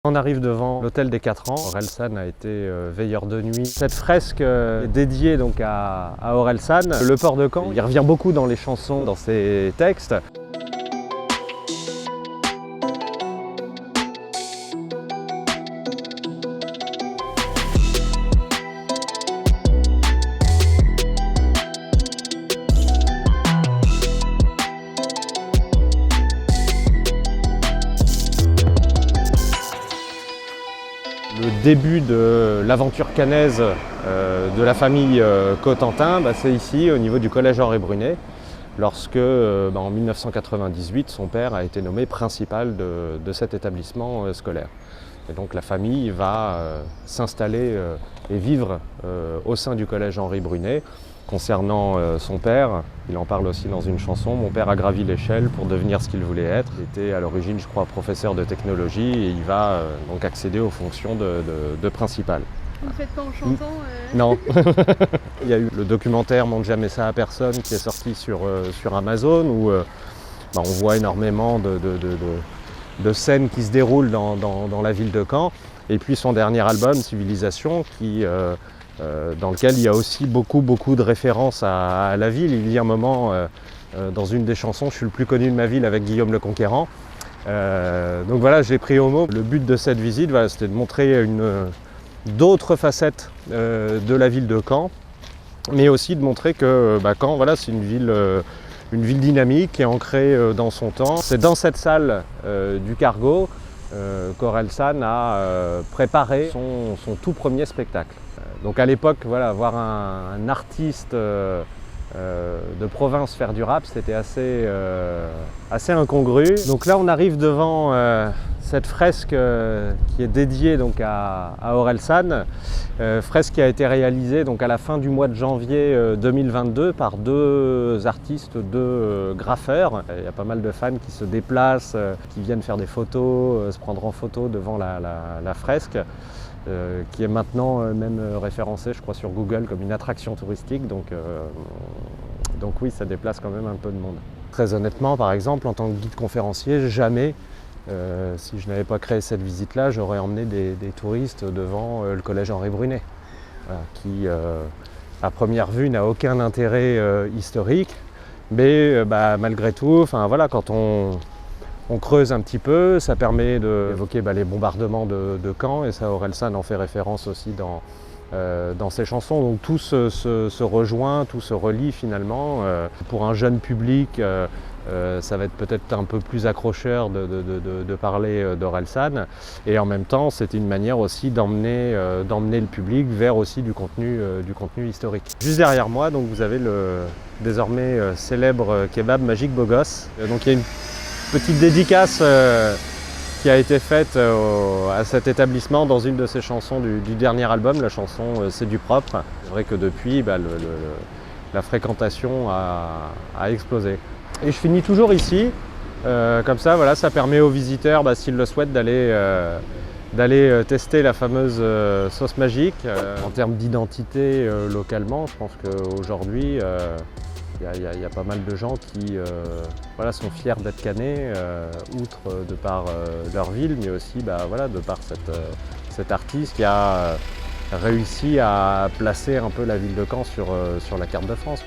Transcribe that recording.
On arrive devant l'hôtel des 4 ans. Orelsan a été veilleur de nuit. Cette fresque est dédiée donc à Orelsan. Le port de Caen, il revient beaucoup dans les chansons, dans ses textes. Le début de l'aventure caennaise de la famille Cotentin, c'est ici, au niveau du collège Henri Brunet, lorsque, en 1998, son père a été nommé principal de cet établissement scolaire. Et donc la famille va s'installer et vivre au sein du collège Henri Brunet. Concernant son père, il en parle aussi dans une chanson. Mon père a gravi l'échelle pour devenir ce qu'il voulait être. Il était à l'origine, je crois, professeur de technologie et il va donc accéder aux fonctions de principal. Vous ne faites pas en chantant Non. Il y a eu le documentaire Montre jamais ça à personne qui est sorti sur Amazon où on voit énormément de scènes qui se déroulent dans la ville de Caen. Et puis son dernier album, Civilisation, dans lequel il y a aussi beaucoup de références à la ville. Il dit un moment dans une des chansons, je suis le plus connu de ma ville avec Guillaume le Conquérant. Donc voilà, j'ai pris au mot. Le but de cette visite, c'était de montrer d'autres facettes de la ville de Caen, mais aussi de montrer que Caen, c'est une ville dynamique qui est ancrée dans son temps. C'est dans cette salle du Cargo qu'Orelsan a préparé son tout premier spectacle. Donc à l'époque, voir un artiste de province faire du rap, c'était assez incongru. Donc là, on arrive devant cette fresque qui est dédiée donc à Orelsan, fresque qui a été réalisée donc à la fin du mois de janvier 2022 par deux artistes, deux graffeurs. Il y a pas mal de fans qui se déplacent, qui viennent faire des photos, se prendre en photo devant la fresque. Qui est maintenant même référencée, je crois, sur Google comme une attraction touristique. Donc oui, ça déplace quand même un peu de monde. Très honnêtement, par exemple, en tant que guide conférencier, jamais, si je n'avais pas créé cette visite-là, j'aurais emmené des touristes devant le collège Henri Brunet, qui, à première vue, n'a aucun intérêt historique. Mais malgré tout, quand on creuse un petit peu, ça permet d'évoquer les bombardements de Caen, et ça, Orelsan en fait référence aussi dans ses chansons. Donc tout se rejoint, tout se relie finalement. Pour un jeune public, ça va être peut-être un peu plus accrocheur de parler d'Orelsan. Et en même temps, c'était une manière aussi d'emmener le public vers aussi du contenu historique. Juste derrière moi, donc, vous avez le désormais célèbre kebab Magique Beau Gosse. Donc il y a une petite dédicace qui a été faite à cet établissement dans une de ses chansons du dernier album, la chanson C'est du propre. C'est vrai que depuis, la fréquentation a explosé. Et je finis toujours ici, comme ça, ça permet aux visiteurs, s'ils le souhaitent, d'aller tester la fameuse sauce magique. En termes d'identité localement, je pense qu'aujourd'hui, il y a pas mal de gens qui sont fiers d'être caennais, outre de par leur ville, mais aussi de par cet artiste qui a réussi à placer un peu la ville de Caen sur la carte de France.